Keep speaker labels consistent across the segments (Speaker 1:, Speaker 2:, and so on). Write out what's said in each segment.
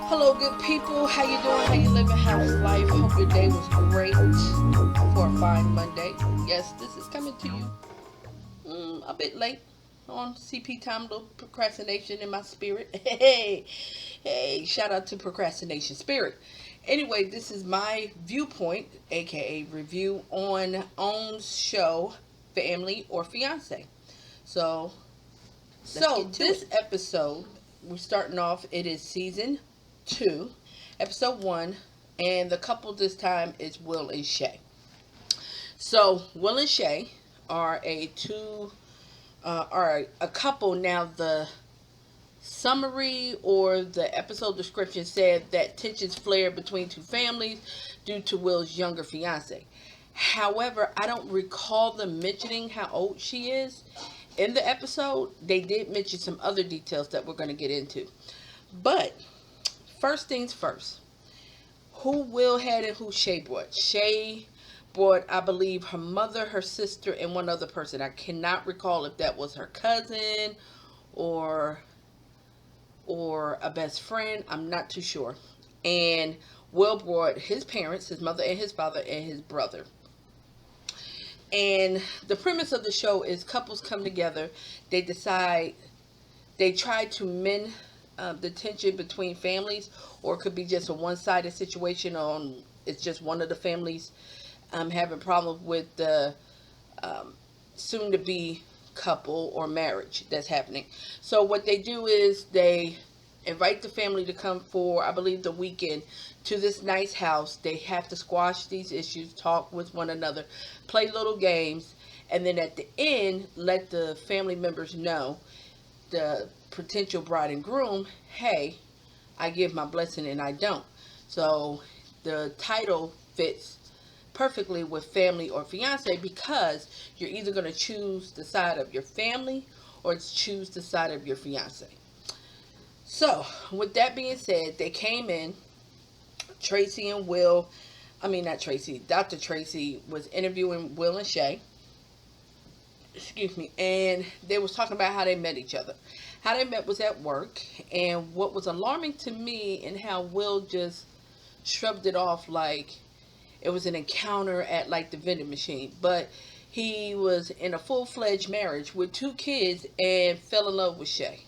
Speaker 1: Hello, good people. How you doing? How you living? How's life? Hope your day was great for a fine Monday. Yes, this is coming to you a bit late on CP time. A little procrastination in my spirit. Hey, hey! Shout out to procrastination spirit. Anyway, this is my viewpoint, aka review on OWN's show, Family or Fiance. So, this episode, we're starting off. It is season 2, episode 1, and the couple this time is Will and Shae. So Will and Shae are a couple now. The summary or the episode description said that tensions flared between two families due to Will's younger fiance. However, I don't recall them mentioning how old she is in the episode. They did mention some other details that we're going to get into. But first things first, who Will had and who Shae brought. Shae brought, I believe, her mother, her sister, and one other person. I cannot recall if that was her cousin or a best friend. I'm not too sure. And Will brought his parents, his mother and his father, and his brother. And the premise of the show is couples come together. They try to mend the tension between families, or it could be just a one-sided situation on it's just one of the families having problems with the soon-to-be couple or marriage that's happening. So what they do is they invite the family to come for, I believe, the weekend to this nice house. They have to squash these issues, talk with one another, play little games, and then at the end, let the family members know, the potential bride and groom, hey, I give my blessing and I don't. So the title fits perfectly with Family or Fiance, because you're either going to choose the side of your family or choose the side of your fiance. So with that being said, they came in. Tracy and Will, not Tracy, Dr. Tracy was interviewing Will and Shae. Excuse me. And they was talking about how they met each other. How they met was at work. And what was alarming to me and how Will just shrugged it off like it was an encounter at like the vending machine. But he was in a full-fledged marriage with 2 kids and fell in love with Shae.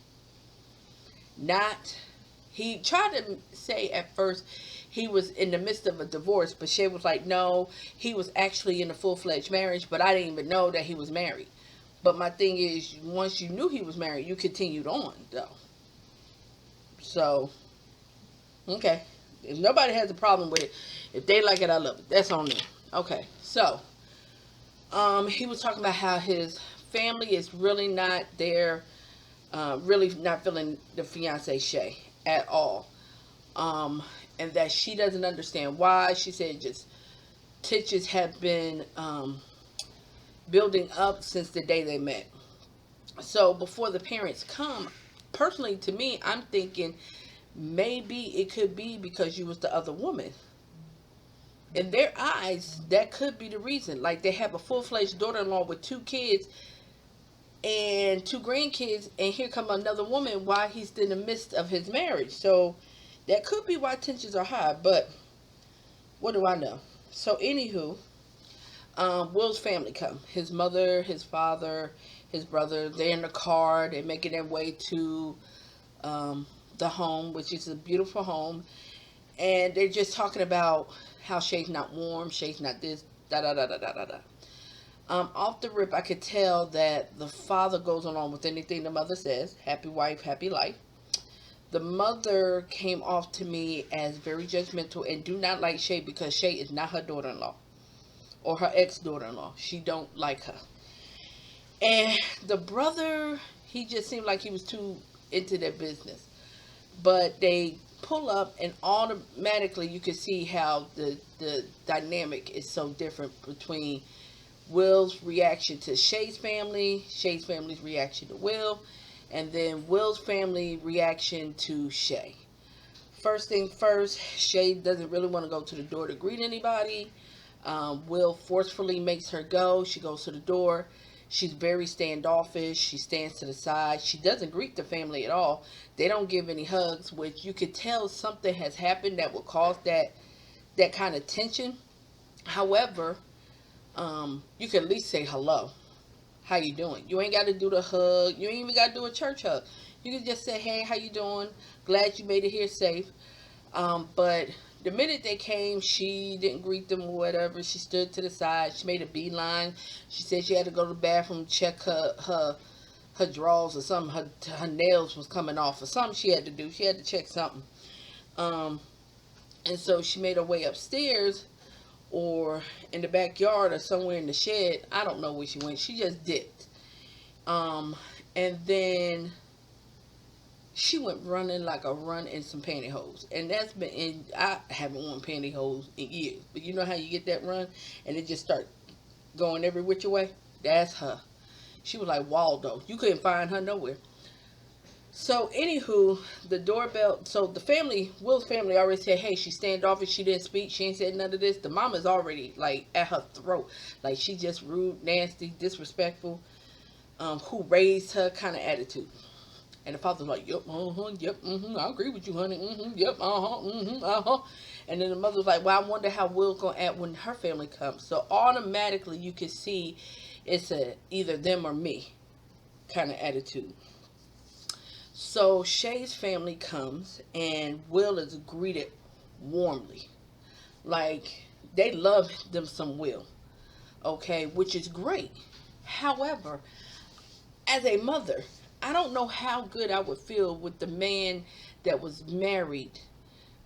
Speaker 1: He tried to say at first he was in the midst of a divorce, but Shae was like, no, he was actually in a full-fledged marriage, but I didn't even know that he was married. But my thing is, once you knew he was married, you continued on, though. So, okay. If nobody has a problem with it, if they like it, I love it. That's on them. Okay, so, he was talking about how his family is really not there, really not feeling the fiance Shae at all. And that she doesn't understand why. She said just tensions have been building up since the day they met. So before the parents come, personally to me, I'm thinking maybe it could be because you was the other woman. In their eyes, that could be the reason. Like, they have a full-fledged daughter-in-law with 2 kids and 2 grandkids, and here come another woman while he's in the midst of his marriage. So that could be why tensions are high, but what do I know? So anywho, Will's family come. His mother, his father, his brother, they're in the car. They're making their way to the home, which is a beautiful home. And they're just talking about how Shae's not warm, Shae's not this, da-da-da-da-da-da-da. Off the rip, I could tell that the father goes along with anything the mother says. Happy wife, happy life. The mother came off to me as very judgmental and do not like Shae, because Shae is not her daughter-in-law or her ex-daughter-in-law. She don't like her. And the brother, he just seemed like he was too into their business. But they pull up and automatically you can see how the dynamic is so different between Will's reaction to Shae's family's reaction to Will, and then Will's family reaction to Shae. First thing first, Shae doesn't really want to go to the door to greet anybody. Will forcefully makes her go. She goes to the door. She's very standoffish. She stands to the side. She doesn't greet the family at all. They don't give any hugs, which you could tell something has happened that would cause that kind of tension. However, you can at least say hello. How you doing? You ain't got to do the hug. You ain't even got to do a church hug. You can just say, hey, how you doing? Glad you made it here safe. But the minute they came, she didn't greet them or whatever. She stood to the side. She made a beeline. She said she had to go to the bathroom, check her drawers or something. Her nails was coming off or something she had to do. She had to check something. Um, and so she made her way upstairs or in the backyard or somewhere in the shed. I don't know where she went. She just dipped. And then she went running like a run in some pantyhose. And that's been in, I haven't worn pantyhose in years. But you know how you get that run and it just start going every which way? That's her. She was like Waldo. You couldn't find her nowhere. So, anywho, the doorbell. So, the family, Will's family already said, hey, she's standoffish. She didn't speak. She ain't said none of this. The mama's already, like, at her throat. Like, she just rude, nasty, disrespectful. Who raised her kind of attitude. And the father's like, yep, yep, I agree with you, honey. Yep, And then the mother's like, well, I wonder how Will's going to act when her family comes. So, automatically, you can see it's a either them or me kind of attitude. So Shae's family comes and Will is greeted warmly. Like, they love them some Will. Okay, which is great. However, as a mother, I don't know how good I would feel with the man that was married,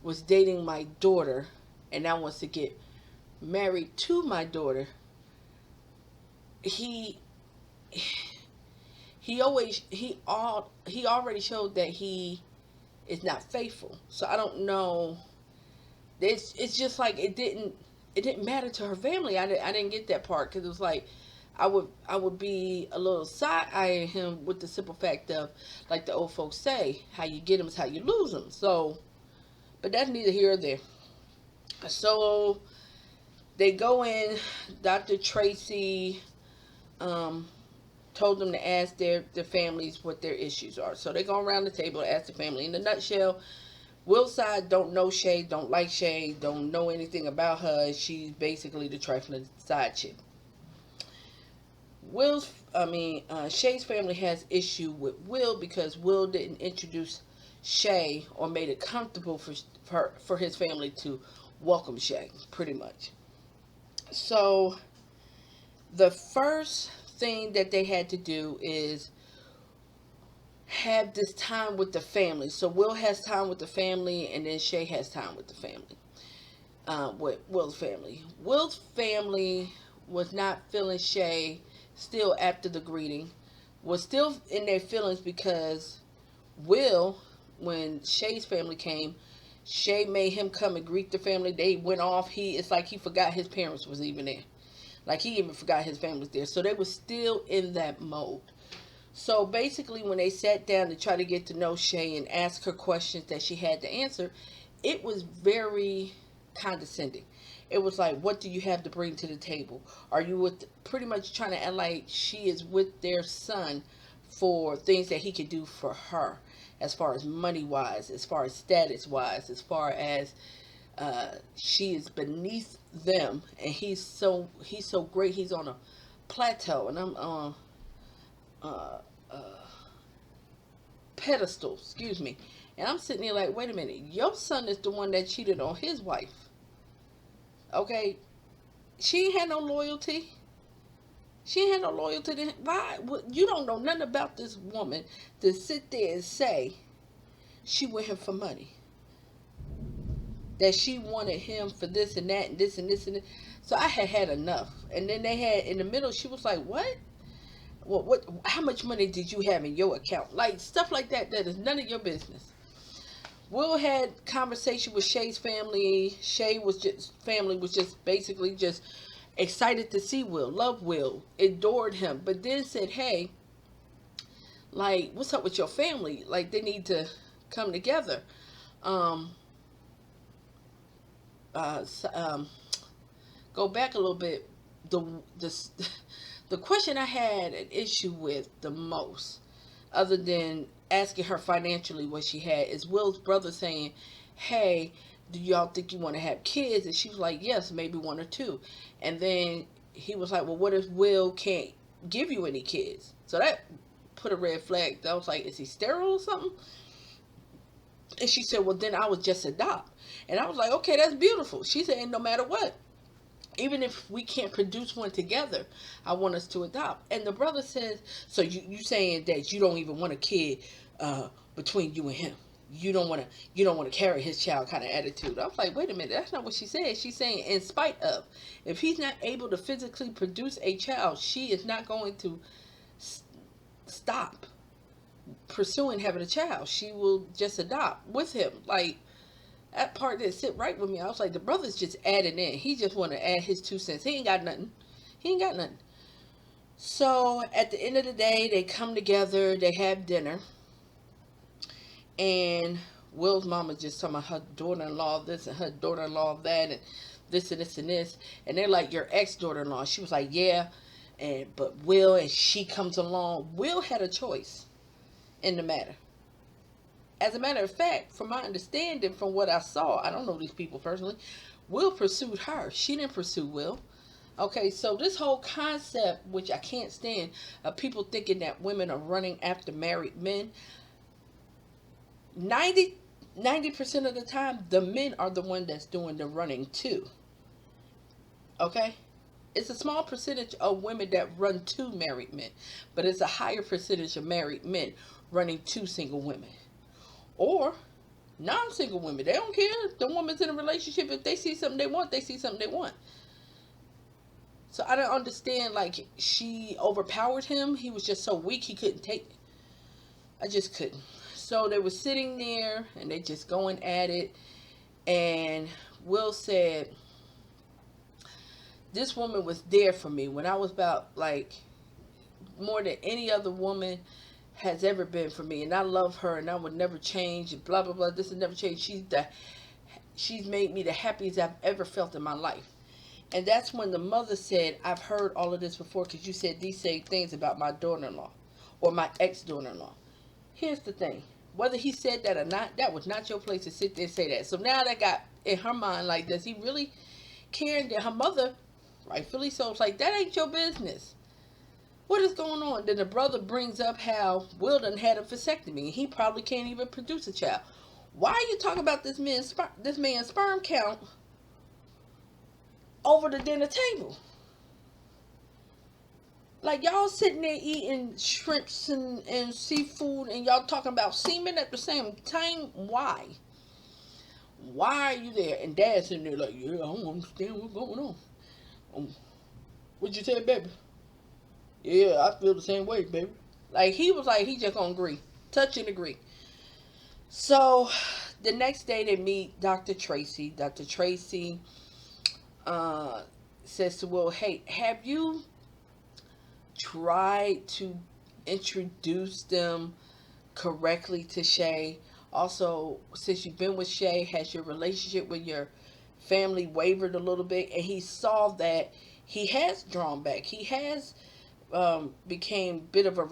Speaker 1: was dating my daughter, and now wants to get married to my daughter. He already showed that he is not faithful. So I don't know. It's just like it didn't matter to her family. I didn't get that part because it was like I would be a little side eyeing him with the simple fact of, like the old folks say, how you get them is how you lose them. So, but that's neither here or there. So they go in. Dr. Tracy told them to ask their families what their issues are. So they go around the table and ask the family. In a nutshell, Will's side don't know Shae, don't like Shae, don't know anything about her. She's basically the trifling side chick. Shae's family has issue with Will because Will didn't introduce Shae or made it comfortable for his family to welcome Shae, pretty much. So the first thing that they had to do is have this time with the family. So Will has time with the family, and then Shae has time with the family. With Will's family. Will's family was not feeling Shae still after the greeting. Was still in their feelings because Will, when Shae's family came, Shae made him come and greet the family. They went off. It's like he forgot his parents was even there. Like, he even forgot his family was there. So they were still in that mode. So basically, when they sat down to try to get to know Shae and ask her questions that she had to answer, it was very condescending. It was like, what do you have to bring to the table? Are you pretty much trying to act like she is with their son for things that he could do for her, as far as money wise, as far as status wise, as far as she is beneath them, and he's so great. He's on a plateau, and I'm on pedestal. Excuse me. And I'm sitting there like, wait a minute. Your son is the one that cheated on his wife. Okay, she ain't had no loyalty. She ain't had no loyalty to him. Why? You don't know nothing about this woman to sit there and say she with him for money. That she wanted him for this and that and this and this and this. So I had enough. And then they had in the middle. She was like, "What? What? How much money did you have in your account? Like stuff like that. That is none of your business." Will had conversation with Shae's family. Family was just basically just excited to see Will, loved Will, adored him, but then said, "Hey, like, what's up with your family? Like, they need to come together." Um, uh, s- um, Go back a little bit. The The question I had an issue with the most, other than asking her financially what she had, is Will's brother saying, hey, do y'all think you want to have kids? And she was like, yes, maybe one or two. And then he was like, well, what if Will can't give you any kids? So that put a red flag. I was like, is he sterile or something? And she said, well, then I would just adopt. And I was like, okay, that's beautiful. She said, no matter what, even if we can't produce one together, I want us to adopt. And the brother says, so you saying that you don't even want a kid between you and him? You don't want to carry his child kind of attitude. I was like, wait a minute, that's not what she said. She's saying in spite of, if he's not able to physically produce a child, she is not going to stop pursuing having a child. She will just adopt with him. Like, that part didn't sit right with me. I was like, the brother's just adding in. He just want to add his 2 cents. He ain't got nothing. He ain't got nothing. So at the end of the day, they come together. They have dinner. And Will's mama just talking about her daughter-in-law this and her daughter-in-law that and this and this and this. And they're like, your ex-daughter-in-law. She was like, yeah. But Will, and she comes along. Will had a choice in the matter. As a matter of fact, from my understanding, from what I saw, I don't know these people personally, Will pursued her. She didn't pursue Will. Okay, so this whole concept, which I can't stand, of people thinking that women are running after married men, 90% of the time, the men are the one that's doing the running too. Okay? It's a small percentage of women that run to married men, but it's a higher percentage of married men running to single women. Or non-single women. They don't care. The woman's in a relationship. If they see something they want, they see something they want. So I don't understand, like, she overpowered him. He was just so weak he couldn't take it. I just couldn't. So they were sitting there and they just going at it. And Will said, this woman was there for me when I was about, like, more than any other woman has ever been for me, and I love her, and I would never change, and blah blah blah. This will never change. She's made me the happiest I've ever felt in my life. And that's when the mother said, I've heard all of this before, because you said these same things about my daughter-in-law or my ex-daughter-in-law. Here's the thing, whether he said that or not, that was not your place to sit there and say that. So now that got in her mind, like, does he really care? And her mother, rightfully so, was like, that ain't your business. What is going on? Then the brother brings up how Will done had a vasectomy and he probably can't even produce a child. Why are you talking about this man's sperm count over the dinner table? Like, y'all sitting there eating shrimps and seafood, and y'all talking about semen at the same time. Why? Why are you there? And Dad's sitting there like, yeah, I don't understand what's going on. What'd you say, baby? Yeah, I feel the same way, baby. Like, he was like, he just gonna agree. Touch and agree. So, the next day they meet Dr. Tracy. Dr. Tracy says to Will, hey, have you tried to introduce them correctly to Shae? Also, since you've been with Shae, has your relationship with your family wavered a little bit? And he saw that he has drawn back. He has became a bit of a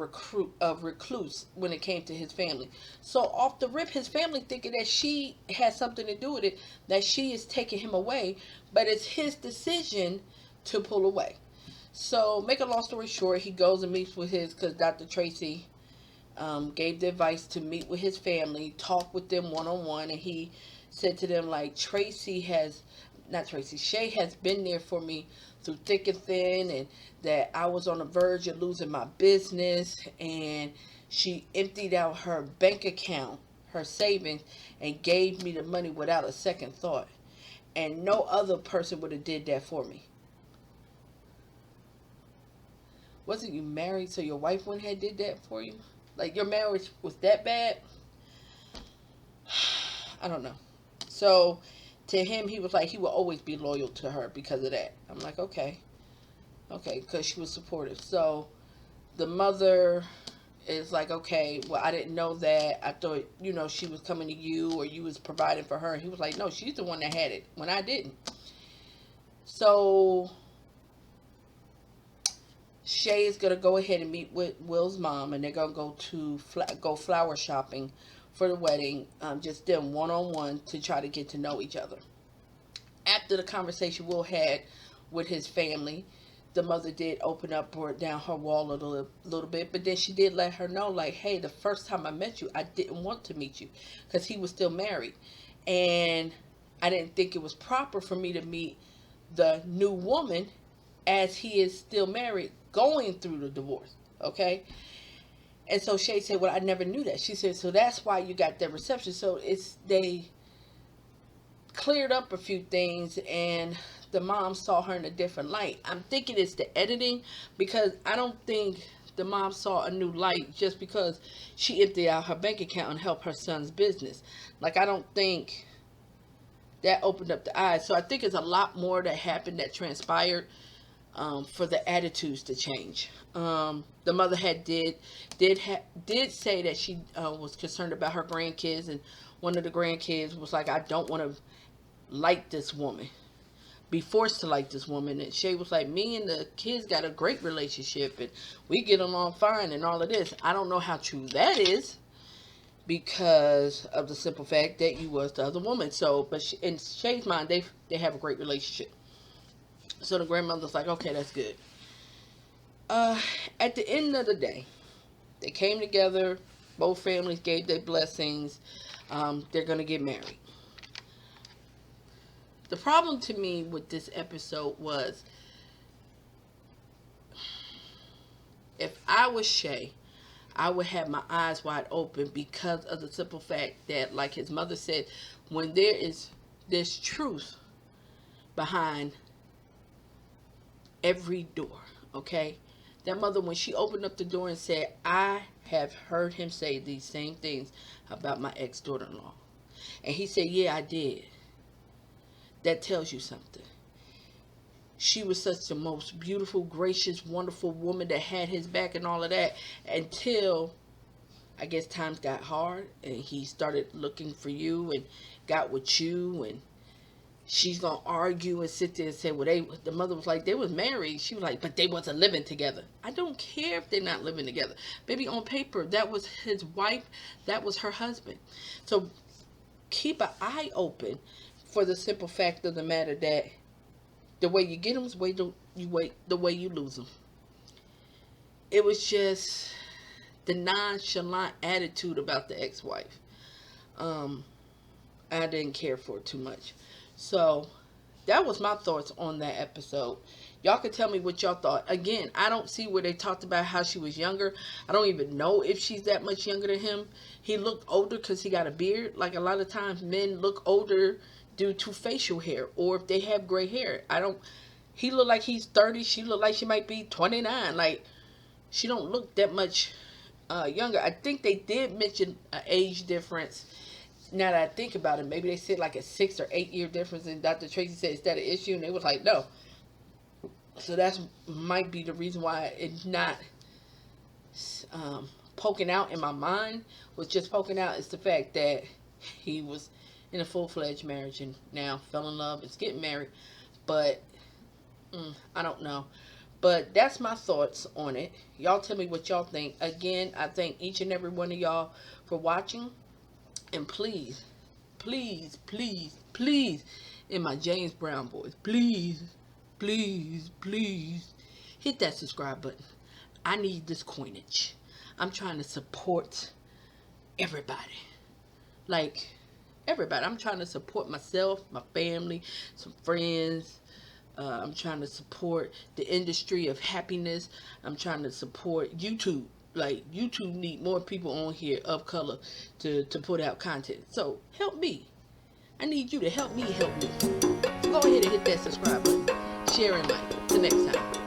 Speaker 1: recluse when it came to his family. So off the rip, his family thinking that she has something to do with it, that she is taking him away, but it's his decision to pull away. So make a long story short, he goes and meets with
Speaker 2: because Dr. Tracy gave the advice to meet with his family, talk with them one-on-one, and he said to them, like, Shae has been there for me through thick and thin, and that I was on the verge of losing my business, and she emptied out her bank account, her savings, and gave me the money without a second thought. And no other person would have did that for me. Wasn't you married so your wife wouldn't have did that for you? Like, your marriage was that bad? I don't know. So to him, he was like, he will always be loyal to her because of that. I'm like, okay, because she was supportive. So the mother is like, okay, well, I didn't know that. I thought, she was coming to you or you was providing for her. And he was like, no, she's the one that had it when I didn't. So
Speaker 1: Shae is gonna go ahead and meet with Will's mom, and they're gonna go to go flower shopping for the wedding. Just them one on one to try to get to know each other. After the conversation Will had with his family, the mother did open up or down her wall a little bit, but then she did let her know, like, hey, the first time I met you, I didn't want to meet you because he was still married, and I didn't think it was proper for me to meet the new woman as he is still married, going through the divorce. Okay. And so Shae said, well, I never knew that. She said, so that's why you got that reception. So they cleared up a few things, and the mom saw her in a different light. I'm thinking it's the editing, because I don't think the mom saw a new light just because she emptied out her bank account and helped her son's business. Like, I don't think that opened up the eyes. So I think it's a lot more that happened, that transpired, for the attitudes to change. The mother did say that she was concerned about her grandkids, and one of the grandkids was like, I don't want to like this woman, be forced to like this woman. And Shae was like, me and the kids got a great relationship and we get along fine and all of this. I don't know how true that is, because of the simple fact that you was the other woman. So, but in Shae's mind, they have a great relationship. So the grandmother's like, okay, that's good. At the end of the day, they came together. Both families gave their blessings. They're going to get married. The problem to me with this episode was, if I was Shae, I would have my eyes wide open, because of the simple fact that, like his mother said, when there's truth behind every door, okay? That mother, when she opened up the door and said, I have heard him say these same things about my ex-daughter-in-law. And he said, yeah, I did. That tells you something. She was such the most beautiful, gracious, wonderful woman that had his back and all of that, until, I guess, times got hard and he started looking for you and got with you, and she's gonna argue and sit there and say, well, the mother was like, they was married. She was like, but they wasn't living together. I don't care if they're not living together. Baby, on paper, that was his wife, that was her husband. So keep an eye open, for the simple fact of the matter that the way you get them is the way you lose them. It was just the nonchalant attitude about the ex-wife. I didn't care for it too much. So that was my thoughts on that episode. Y'all can tell me what y'all thought. Again, I don't see where they talked about how she was younger. I don't even know if she's that much younger than him. He looked older because he got a beard. Like, a lot of times men look older due to facial hair, or if they have gray hair. He looked like he's 30. She looked like she might be 29. Like, she don't look that much younger. I think they did mention an age difference. Now that I think about it, maybe they said like a 6 or 8 year difference, and Dr. Tracy said, is that an issue? And they was like, no. So that might be the reason why it's not poking out in my mind. Was just poking out is the fact that he was in a full-fledged marriage and now fell in love, is getting married. But I don't know. But that's my thoughts on it. Y'all tell me what y'all think. Again, I thank each and every one of y'all for watching. And please, please, please, please, in my James Brown voice, please, please, please, hit that subscribe button. I need this coinage. I'm trying to support everybody. Like, everybody. I'm trying to support myself, my family, some friends. I'm trying to support the industry of happiness. I'm trying to support YouTube. Like, YouTube need more people on here of color to put out content. So help me. I need you to help me help me. So go ahead and hit that subscribe button. Share and like. Till next time.